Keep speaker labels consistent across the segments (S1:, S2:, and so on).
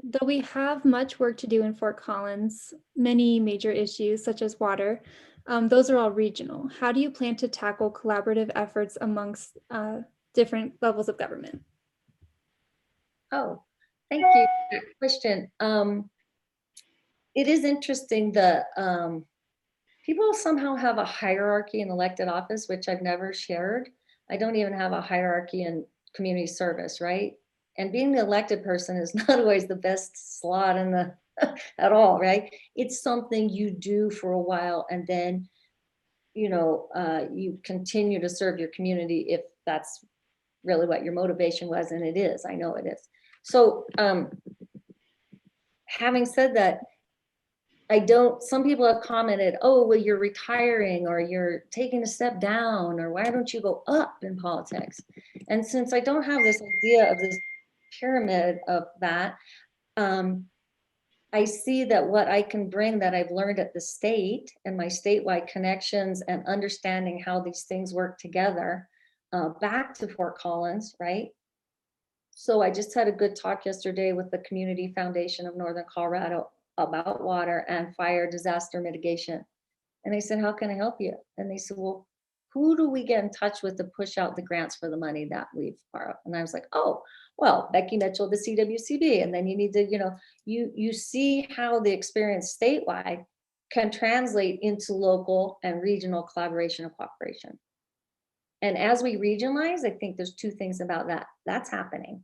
S1: Though we have much work to do in Fort Collins, many major issues such as water, those are all regional. How do you plan to tackle collaborative efforts amongst different levels of government?
S2: Oh, thank you for that question. It is interesting that people somehow have a hierarchy in elected office, which I've never shared. I don't even have a hierarchy in community service, right? And being the elected person is not always the best slot in the at all, right? It's something you do for a while, and then you continue to serve your community if that's really what your motivation was, and it is. I know it is. So, having said that, I don't, some people have commented, oh, well, you're retiring or you're taking a step down, or why don't you go up in politics? And since I don't have this idea of this pyramid of that, um, I see that what I can bring that I've learned at the state and my statewide connections and understanding how these things work together back to Fort Collins, right? So I just had a good talk yesterday with the Community Foundation of Northern Colorado about water and fire disaster mitigation. And I said, how can I help you? And they said, well, who do we get in touch with to push out the grants for the money that we've borrowed? And I was like, oh, well, Becky Mitchell, the CWCB. And then you need to, you see how the experience statewide can translate into local and regional collaboration and cooperation. And as we regionalize, I think there's two things about that. That's happening.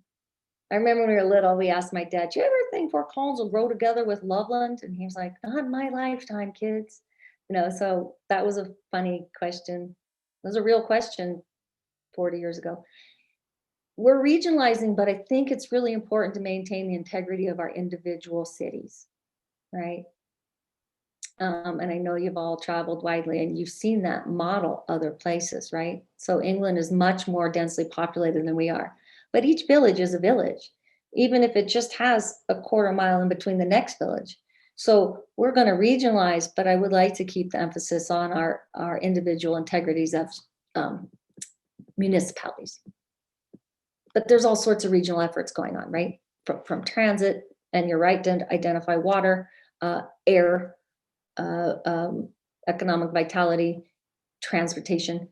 S2: I remember when we were little, we asked my dad, do you ever think Fort Collins will grow together with Loveland? And he was like, not in my lifetime, kids. So that was a funny question. It was a real question 40 years ago. We're regionalizing, but I think it's really important to maintain the integrity of our individual cities, right? And I know you've all traveled widely and you've seen that model other places, right? So England is much more densely populated than we are, but each village is a village, even if it just has a quarter mile in between the next village. So we're going to regionalize, but I would like to keep the emphasis on our individual integrities of municipalities. But there's all sorts of regional efforts going on, right? From transit, and you're right to identify water, air, economic vitality, transportation,